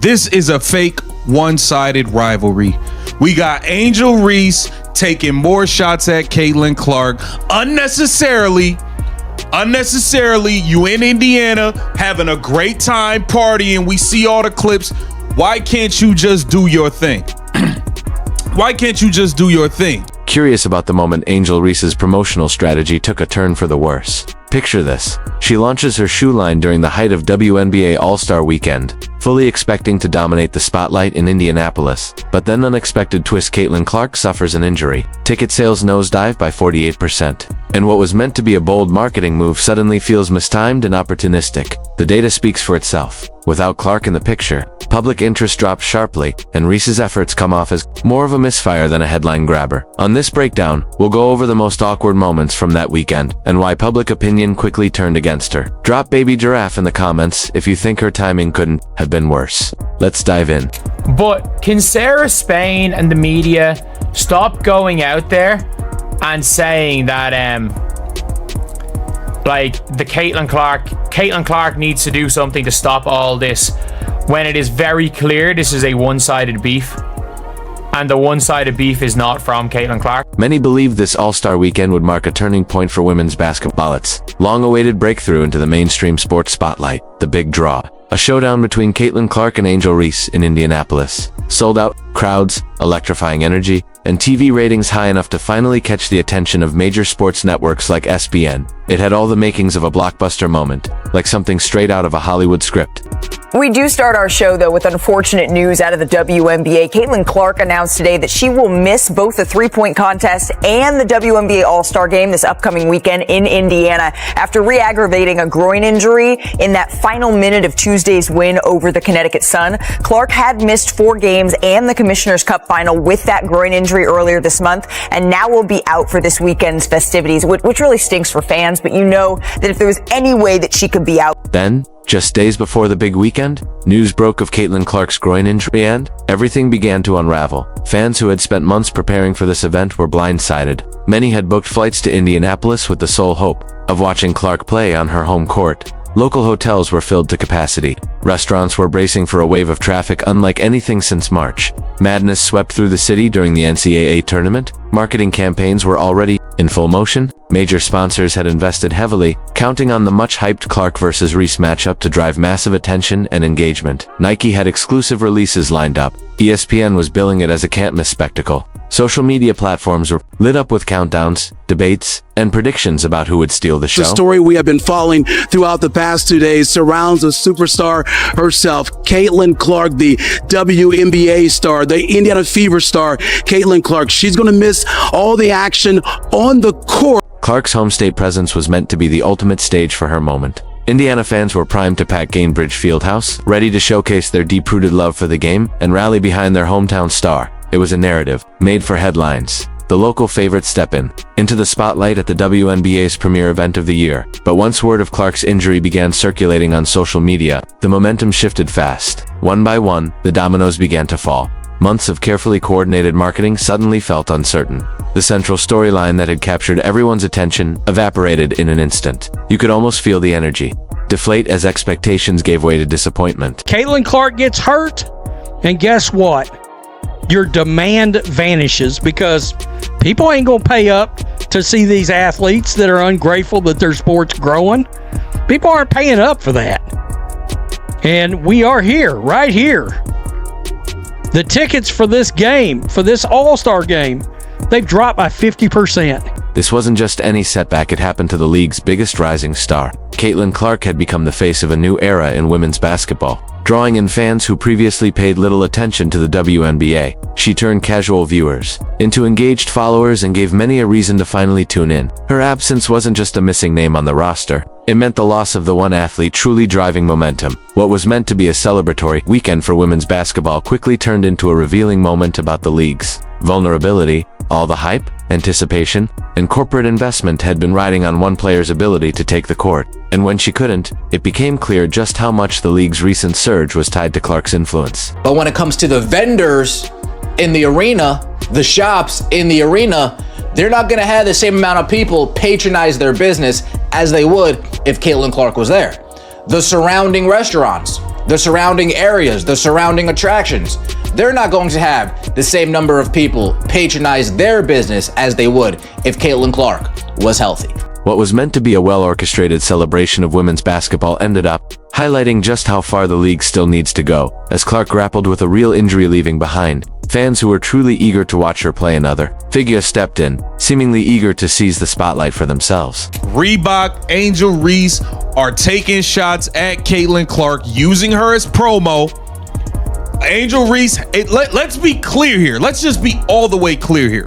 This is a fake one-sided rivalry. We got Angel Reese taking more shots at Caitlin Clark unnecessarily. You in Indiana having a great time partying. We see all the clips. Why can't you just do your thing? Why can't you just do your thing? Curious about the moment Angel Reese's promotional strategy took a turn for the worse. Picture this. She launches her shoe line during the height of WNBA All-Star Weekend, fully expecting to dominate the spotlight in Indianapolis. But then unexpected twist, Caitlin Clark suffers an injury. Ticket sales nosedive by 48%. And what was meant to be a bold marketing move suddenly feels mistimed and opportunistic. The data speaks for itself. Without Clark in the picture, public interest drops sharply, and Reese's efforts come off as more of a misfire than a headline grabber. On this breakdown, we'll go over the most awkward moments from that weekend, and why public opinion quickly turned against her. Drop Baby Giraffe in the comments if you think her timing couldn't have been worse. Let's dive in. But can Sarah Spain and the media stop going out there and saying that like the Caitlin Clark needs to do something to stop all this, when it is very clear this is a one-sided beef, and the one-sided beef is not from Caitlin Clark? Many believe this All-Star Weekend would mark a turning point for women's basketball. Its long-awaited breakthrough into the mainstream sports spotlight, the big draw. A showdown between Caitlin Clark and Angel Reese in Indianapolis. Sold out, crowds, electrifying energy, and TV ratings high enough to finally catch the attention of major sports networks like ESPN. It had all the makings of a blockbuster moment, like something straight out of a Hollywood script. We do start our show, though, with unfortunate news out of the WNBA. Caitlin Clark announced today that she will miss both the three-point contest and the WNBA All-Star Game this upcoming weekend in Indiana after re-aggravating a groin injury in that final minute of Tuesday's win over the Connecticut Sun. Clark had missed 4 games and the Commissioner's Cup final with that groin injury earlier this month, and now will be out for this weekend's festivities, which really stinks for fans, but you know that if there was any way that she could be out. Then, just days before the big weekend, news broke of Caitlin Clark's groin injury, and everything began to unravel. Fans who had spent months preparing for this event were blindsided. Many had booked flights to Indianapolis with the sole hope of watching Clark play on her home court. Local hotels were filled to capacity. Restaurants were bracing for a wave of traffic unlike anything since March. Madness swept through the city during the NCAA tournament. Marketing campaigns were already in full motion. Major sponsors had invested heavily, counting on the much-hyped Clark vs. Reese matchup to drive massive attention and engagement. Nike had exclusive releases lined up. ESPN was billing it as a can't-miss spectacle. Social media platforms were lit up with countdowns, debates, and predictions about who would steal the show. The story we have been following throughout the past 2 days surrounds a superstar herself, Caitlin Clark, the WNBA star, the Indiana Fever star, Caitlin Clark. She's going to miss all the action on the court. Clark's home state presence was meant to be the ultimate stage for her moment. Indiana fans were primed to pack Gainbridge Fieldhouse, ready to showcase their deep-rooted love for the game and rally behind their hometown star. It was a narrative made for headlines. The local favorites step into the spotlight at the WNBA's premier event of the year. But once word of Clark's injury began circulating on social media, the momentum shifted fast. One by one, the dominoes began to fall. Months of carefully coordinated marketing suddenly felt uncertain. The central storyline that had captured everyone's attention evaporated in an instant. You could almost feel the energy deflate as expectations gave way to disappointment. Caitlin Clark gets hurt, and guess what? Your demand vanishes because people ain't going to pay up to see these athletes that are ungrateful that their sport's growing. People aren't paying up for that. And we are here, right here. The tickets for this game, for this All-Star game, they've dropped by 50%. This wasn't just any setback, it happened to the league's biggest rising star. Caitlin Clark had become the face of a new era in women's basketball, drawing in fans who previously paid little attention to the WNBA. She turned casual viewers into engaged followers and gave many a reason to finally tune in. Her absence wasn't just a missing name on the roster. It meant the loss of the one athlete truly driving momentum. What was meant to be a celebratory weekend for women's basketball quickly turned into a revealing moment about the league's vulnerability. All the hype, anticipation, and corporate investment had been riding on one player's ability to take the court. And when she couldn't, it became clear just how much the league's recent surge was tied to Clark's influence. But when it comes to the vendors in the arena, the shops in the arena, they're not going to have the same amount of people patronize their business as they would if Caitlin Clark was there. The surrounding restaurants the surrounding areas, the surrounding attractions. They're not going to have the same number of people patronize their business as they would if Caitlin Clark was healthy. What was meant to be a well-orchestrated celebration of women's basketball ended up highlighting just how far the league still needs to go, as Clark grappled with a real injury leaving behind. Fans who were truly eager to watch her play another figure stepped in, seemingly eager to seize the spotlight for themselves. Reebok, Angel Reese are taking shots at Caitlin Clark, using her as promo. Angel Reese, let's be clear here. Let's just be all the way clear here.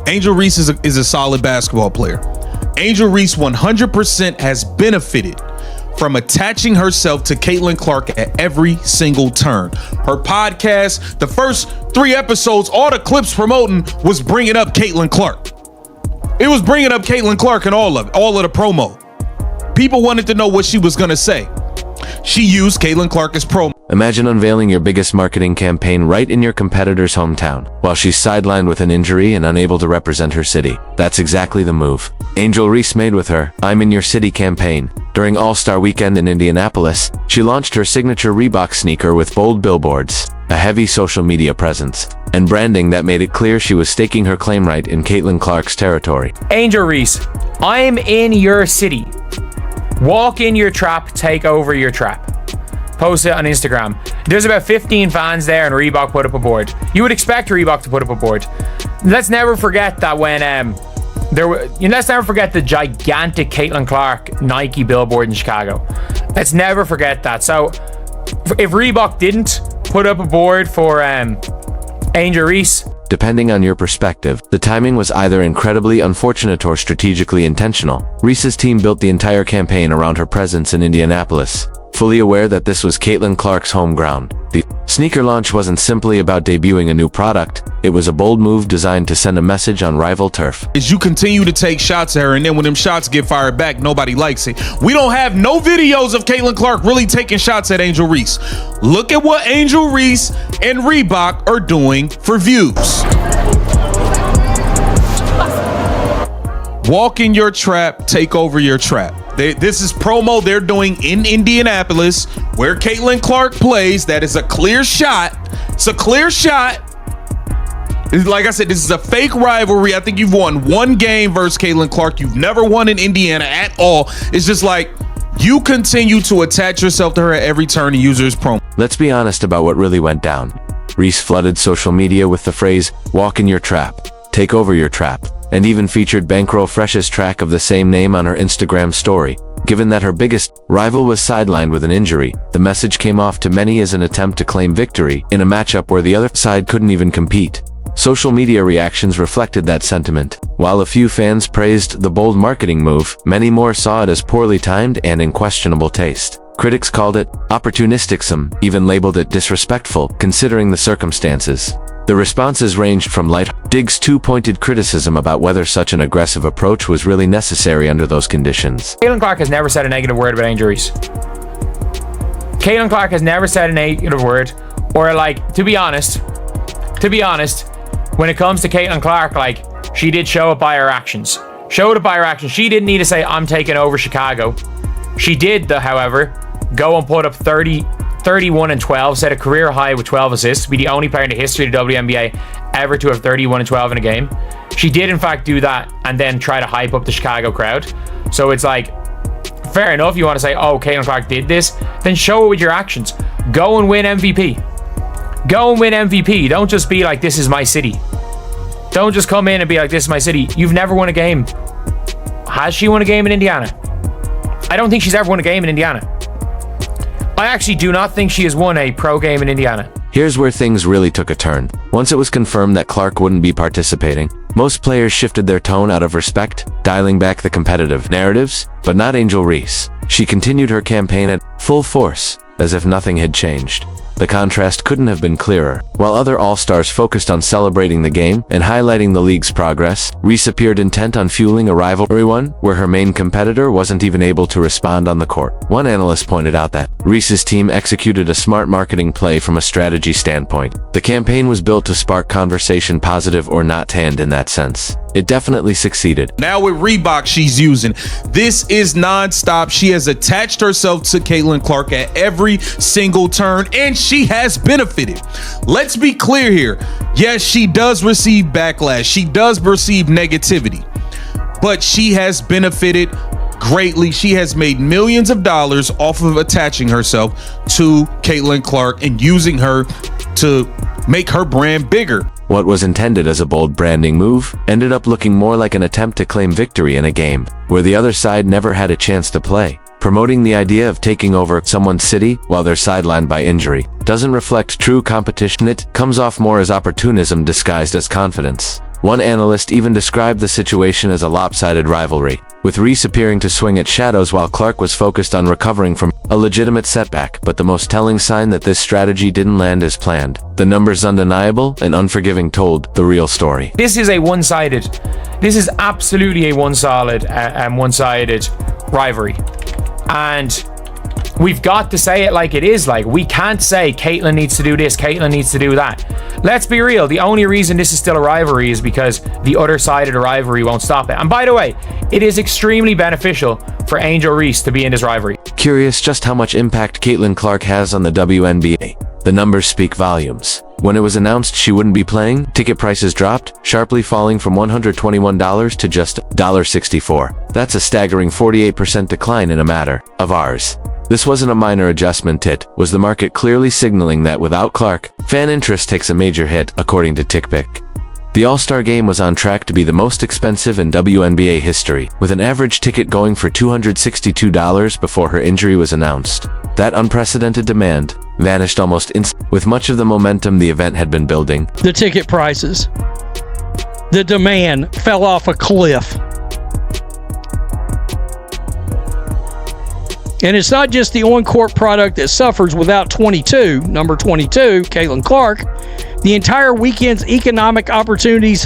Angel Reese is a solid basketball player. Angel Reese 100% has benefited from attaching herself to Caitlin Clark at every single turn. Her podcast, the first 3 episodes, all the clips promoting was bringing up Caitlin Clark. It was bringing up Caitlin Clark and all of the promo. People wanted to know what she was going to say. She used Caitlin Clark as promo. Imagine unveiling your biggest marketing campaign right in your competitor's hometown, while she's sidelined with an injury and unable to represent her city. That's exactly the move Angel Reese made with her "I'm in Your City" campaign. During All-Star Weekend in Indianapolis, she launched her signature Reebok sneaker with bold billboards, a heavy social media presence, and branding that made it clear she was staking her claim right in Caitlin Clark's territory. Angel Reese, I'm in your city. Walk in your trap, take over your trap. Post it on Instagram. There's about 15 fans there and Reebok put up a board. You would expect Reebok to put up a board. Let's never forget that when let's never forget the gigantic Caitlin Clark Nike billboard in Chicago. Let's never forget that. So if Reebok didn't put up a board for Angel Reese, depending on your perspective, the timing was either incredibly unfortunate or strategically intentional. Reese's team built the entire campaign around her presence in Indianapolis, fully aware that this was Caitlin Clark's home ground. The sneaker launch wasn't simply about debuting a new product, it was a bold move designed to send a message on rival turf. Is you continue to take shots at her, and then when them shots get fired back, nobody likes it. We don't have no videos of Caitlin Clark really taking shots at Angel Reese. Look at what Angel Reese and Reebok are doing for views. Walk in your trap, take over your trap. This is promo they're doing in Indianapolis, where Caitlin Clark plays. That is a clear shot. It's a clear shot. Like I said, this is a fake rivalry. I think you've won 1 game versus Caitlin Clark. You've never won in Indiana at all. It's just like you continue to attach yourself to her at every turn and use her as promo. Let's be honest about what really went down. Reese flooded social media with the phrase, "Walk in your trap, take over your trap," and even featured Bankroll Fresh's track of the same name on her Instagram story. Given that her biggest rival was sidelined with an injury, the message came off to many as an attempt to claim victory in a matchup where the other side couldn't even compete. Social media reactions reflected that sentiment. While a few fans praised the bold marketing move, many more saw it as poorly timed and in questionable taste. Critics called it opportunistic, some even labeled it disrespectful, considering the circumstances. The responses ranged from light digs to pointed criticism about whether such an aggressive approach was really necessary under those conditions. Caitlin Clark has never said a negative word about Angel Reese. Caitlin Clark has never said a negative word, or like, to be honest, when it comes to Caitlin Clark, like, she did show it by her actions. Showed it by her actions. She didn't need to say, "I'm taking over Chicago." She did, however, go and put up 31 and 12, set a career high with 12 assists, be the only player in the history of the WNBA ever to have 31 and 12 in a game. She did, in fact, do that and then try to hype up the Chicago crowd. So it's like, fair enough, you want to say, oh, Caitlin Clark did this, then show it with your actions. Go and win MVP. Go and win MVP. Don't just be like, this is my city. Don't just come in and be like, this is my city. You've never won a game. Has she won a game in Indiana? I don't think she's ever won a game in Indiana. I actually do not think she has won a pro game in Indiana. Here's where things really took a turn. Once it was confirmed that Clark wouldn't be participating, most players shifted their tone out of respect, dialing back the competitive narratives, but not Angel Reese. She continued her campaign at full force, as if nothing had changed. The contrast couldn't have been clearer. While other All-Stars focused on celebrating the game and highlighting the league's progress, Reese appeared intent on fueling a rivalry one where her main competitor wasn't even able to respond on the court. One analyst pointed out that Reese's team executed a smart marketing play from a strategy standpoint. The campaign was built to spark conversation, positive or not tanned in that sense. It definitely succeeded. Now with Reebok she's using, this is nonstop. She has attached herself to Caitlin Clark at every single turn, and she has benefited. Let's be clear here. Yes, she does receive backlash. She does receive negativity, but she has benefited greatly. She has made millions of dollars off of attaching herself to Caitlin Clark and using her to make her brand bigger. What was intended as a bold branding move ended up looking more like an attempt to claim victory in a game where the other side never had a chance to play. Promoting the idea of taking over someone's city while they're sidelined by injury doesn't reflect true competition. It comes off more as opportunism disguised as confidence. One analyst even described the situation as a lopsided rivalry, with Reese appearing to swing at shadows while Clark was focused on recovering from a legitimate setback. But the most telling sign that this strategy didn't land as planned. The numbers undeniable and unforgiving told the real story. This is absolutely a one-sided rivalry. And we've got to say it like it is. Like, we can't say Caitlin needs to do this, Caitlin needs to do that. Let's be real. The only reason this is still a rivalry is because the other side of the rivalry won't stop it. And by the way, it is extremely beneficial for Angel Reese to be in this rivalry. Curious just how much impact Caitlin Clark has on the WNBA. The numbers speak volumes. When it was announced she wouldn't be playing, ticket prices dropped, sharply falling from $121 to just $64. That's a staggering 48% decline in a matter of hours. This wasn't a minor adjustment. It was the market clearly signaling that without Clark, fan interest takes a major hit, according to TickPick. The All-Star Game was on track to be the most expensive in WNBA history, with an average ticket going for $262 before her injury was announced. That unprecedented demand vanished almost instantly, with much of the momentum the event had been building. The ticket prices, the demand fell off a cliff. And it's not just the on-court product that suffers without number 22, Caitlin Clark. The entire weekend's economic opportunities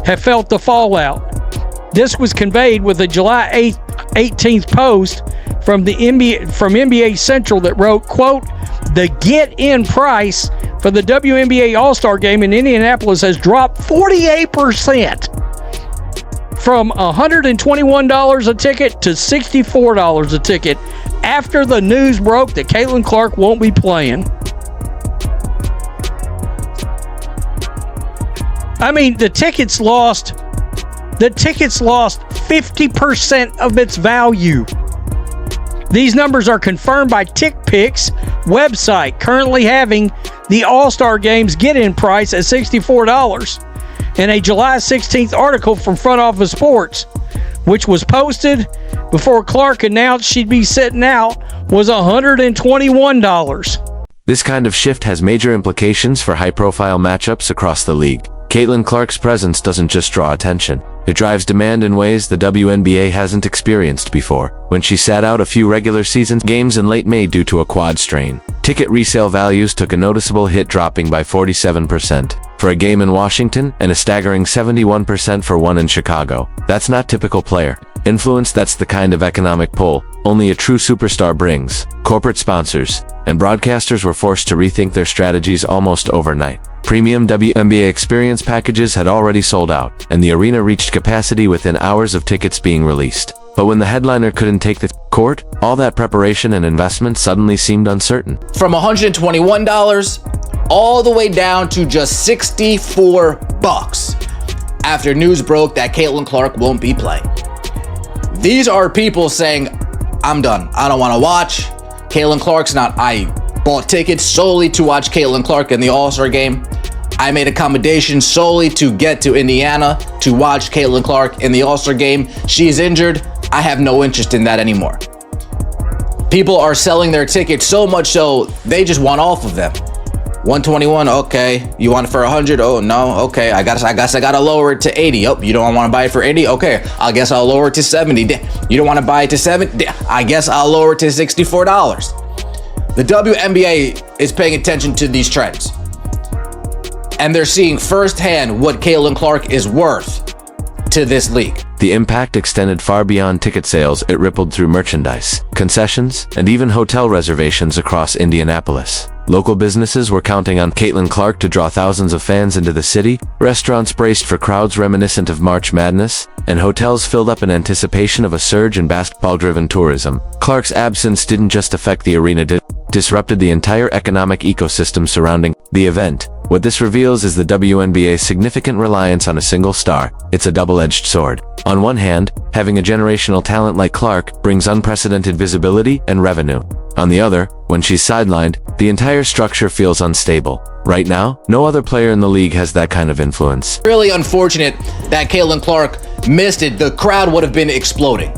have felt the fallout. This was conveyed with a July 18th post from NBA Central that wrote, quote, "The get-in price for the WNBA All-Star Game in Indianapolis has dropped 48%. From $121 a ticket to $64 a ticket after the news broke that Caitlin Clark won't be playing." I mean, the tickets lost 50% of its value. These numbers are confirmed by TickPick's website, currently having the All-Star Game's get-in price at $64. In a July 16th article from Front Office Sports, which was posted before Clark announced she'd be sitting out, was $121. This kind of shift has major implications for high-profile matchups across the league. Caitlin Clark's presence doesn't just draw attention. It drives demand in ways the WNBA hasn't experienced before. When she sat out a few regular season games in late May due to a quad strain, ticket resale values took a noticeable hit, dropping by 47% for a game in Washington and a staggering 71% for one in Chicago. That's not typical player influence. That's the kind of economic pull only a true superstar brings. Corporate sponsors and broadcasters were forced to rethink their strategies almost overnight. Premium WNBA experience packages had already sold out, and the arena reached capacity within hours of tickets being released. But when the headliner couldn't take the court, all that preparation and investment suddenly seemed uncertain. From $121 all the way down to just $64 after news broke that Caitlin Clark won't be playing. These are people saying, I'm done. I don't want to watch. Caitlin Clark's not. I bought tickets solely to watch Caitlin Clark in the All-Star Game. I made accommodations solely to get to Indiana to watch Caitlin Clark in the All-Star Game. She's injured. I have no interest in that anymore. People are selling their tickets so much so they just want off of them. 121, okay. You want it for 100? Oh no, okay. I guess I gotta lower it to 80. Oh, you don't want to buy it for 80? Okay, I guess I'll lower it to 70. You don't want to buy it to 70? I guess I'll lower it to $64. The WNBA is paying attention to these trends, and they're seeing firsthand what Caitlin Clark is worth to this league. The impact extended far beyond ticket sales. It rippled through merchandise, concessions, and even hotel reservations across Indianapolis. Local businesses were counting on Caitlin Clark to draw thousands of fans into the city, restaurants braced for crowds reminiscent of March Madness, and hotels filled up in anticipation of a surge in basketball-driven tourism. Clark's absence didn't just affect the arena, it disrupted the entire economic ecosystem surrounding the event. What this reveals is the WNBA's significant reliance on a single star. It's a double-edged sword. On one hand, having a generational talent like Clark brings unprecedented visibility and revenue. On the other, when she's sidelined, the entire structure feels unstable. Right now, no other player in the league has that kind of influence. Really unfortunate that Caitlin Clark missed it. The crowd would have been exploding.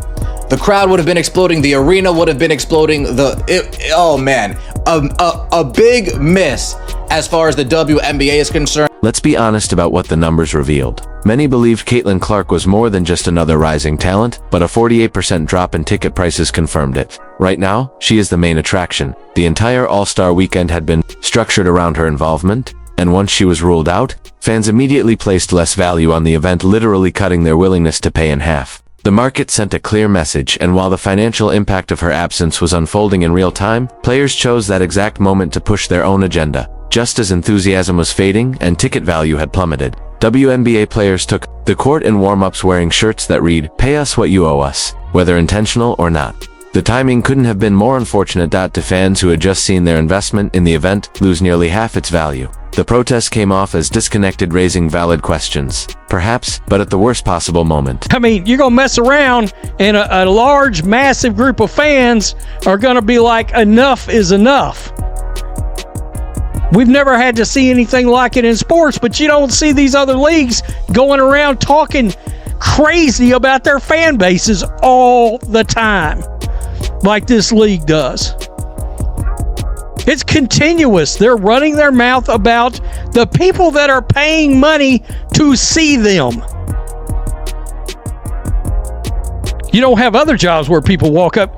The crowd would have been exploding. The arena would have been exploding. Oh man, a big miss as far as the WNBA is concerned. Let's be honest about what the numbers revealed. Many believed Caitlin Clark was more than just another rising talent, but a 48% drop in ticket prices confirmed it. Right now, she is the main attraction. The entire All-Star Weekend had been structured around her involvement, and once she was ruled out, fans immediately placed less value on the event, literally cutting their willingness to pay in half. The market sent a clear message, and while the financial impact of her absence was unfolding in real time, players chose that exact moment to push their own agenda. Just as enthusiasm was fading and ticket value had plummeted, WNBA players took the court in warm-ups wearing shirts that read, "Pay us what you owe us," whether intentional or not. The timing couldn't have been more unfortunate. To fans who had just seen their investment in the event lose nearly half its value. The protest came off as disconnected, raising valid questions, perhaps, but at the worst possible moment. I mean, you're going to mess around and a large, massive group of fans are going to be like, enough is enough. We've never had to see anything like it in sports, but you don't see these other leagues going around talking crazy about their fan bases all the time, like this league does. It's continuous. They're running their mouth about the people that are paying money to see them. You don't have other jobs where people walk up.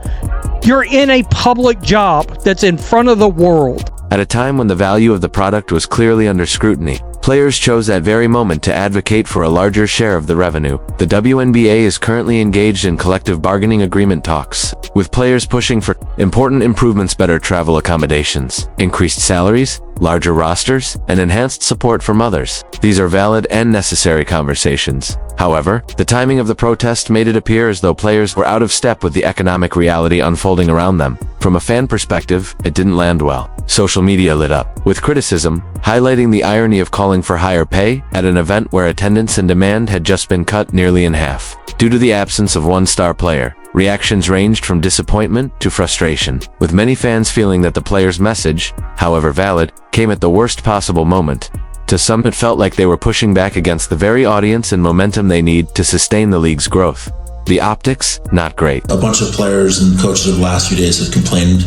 You're in a public job that's in front of the world. At a time when the value of the product was clearly under scrutiny, players chose that very moment to advocate for a larger share of the revenue. The WNBA is currently engaged in collective bargaining agreement talks, with players pushing for important improvements, better travel accommodations, increased salaries, larger rosters, and enhanced support for mothers. These are valid and necessary conversations. However, the timing of the protest made it appear as though players were out of step with the economic reality unfolding around them. From a fan perspective, it didn't land well. Social media lit up with criticism, highlighting the irony of calling for higher pay at an event where attendance and demand had just been cut nearly in half. Due to the absence of one star player, reactions ranged from disappointment to frustration, with many fans feeling that the player's message, however valid, came at the worst possible moment. To some, it felt like they were pushing back against the very audience and momentum they need to sustain the league's growth. The optics, not great. A bunch of players and coaches over the last few days have complained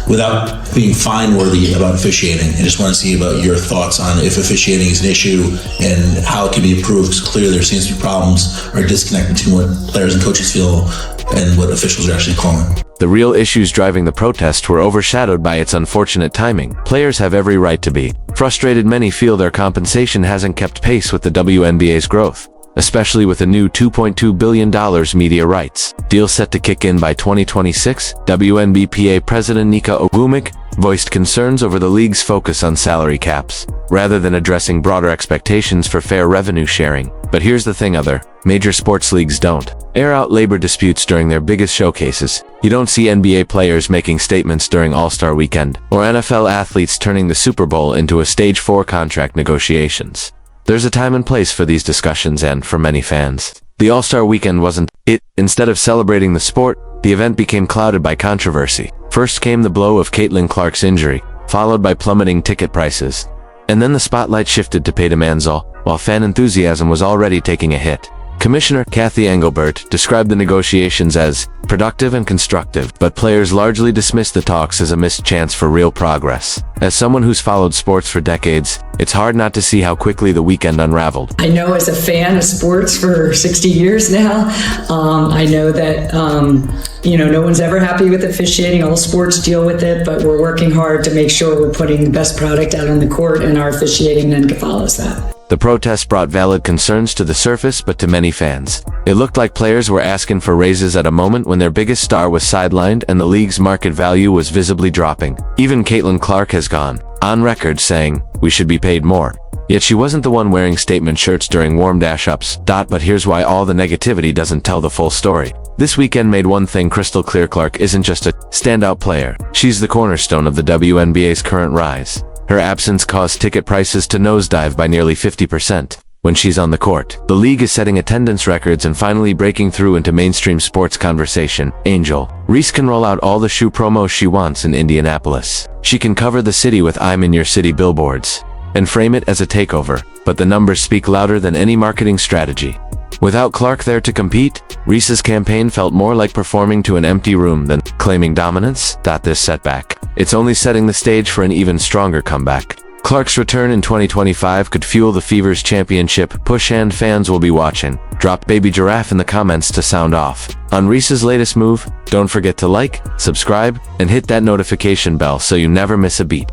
without being fine-worthy about officiating. I just want to see about your thoughts on if officiating is an issue and how it can be improved, because clearly there seems to be problems or a disconnect between what players and coaches feel and what officials are actually calling. The real issues driving the protest were overshadowed by its unfortunate timing. Players have every right to be frustrated. Many feel their compensation hasn't kept pace with the WNBA's growth, especially with a new $2.2 billion media rights deal set to kick in by 2026. WNBPA President Nika Ogumik voiced concerns over the league's focus on salary caps, rather than addressing broader expectations for fair revenue sharing. But here's the thing: other major sports leagues don't air out labor disputes during their biggest showcases. You don't see NBA players making statements during All-Star Weekend, or NFL athletes turning the Super Bowl into a Stage 4 contract negotiations. There's a time and place for these discussions, and for many fans, the All-Star Weekend wasn't it. Instead of celebrating the sport, the event became clouded by controversy. First came the blow of Caitlin Clark's injury, followed by plummeting ticket prices. And then the spotlight shifted to Peyton Manziel, while fan enthusiasm was already taking a hit. Commissioner Kathy Engelbert described the negotiations as productive and constructive, but players largely dismissed the talks as a missed chance for real progress. As someone who's followed sports for decades, it's hard not to see how quickly the weekend unraveled. I know, as a fan of sports for 60 years now, I know that no one's ever happy with officiating. All sports deal with it, but we're working hard to make sure we're putting the best product out on the court, and our officiating then follows that. The protest brought valid concerns to the surface, but to many fans, it looked like players were asking for raises at a moment when their biggest star was sidelined and the league's market value was visibly dropping. Even Caitlin Clark has gone. on record saying, "We should be paid more." Yet she wasn't the one wearing statement shirts during warm dash-ups. But here's why all the negativity doesn't tell the full story. This weekend made one thing crystal clear: Clark isn't just a standout player. She's the cornerstone of the WNBA's current rise. Her absence caused ticket prices to nosedive by nearly 50%. When she's on the court, the league is setting attendance records and finally breaking through into mainstream sports conversation. Angel Reese can roll out all the shoe promos she wants in Indianapolis. She can cover the city with "I'm in your city" billboards and frame it as a takeover, but the numbers speak louder than any marketing strategy. Without Clark there to compete, Reese's campaign felt more like performing to an empty room than claiming dominance. This setback, it's only setting the stage for an even stronger comeback. Clark's return in 2025 could fuel the Fever's championship push, and fans will be watching. Drop Baby Giraffe in the comments to sound off on Reese's latest move. Don't forget to like, subscribe, and hit that notification bell so you never miss a beat.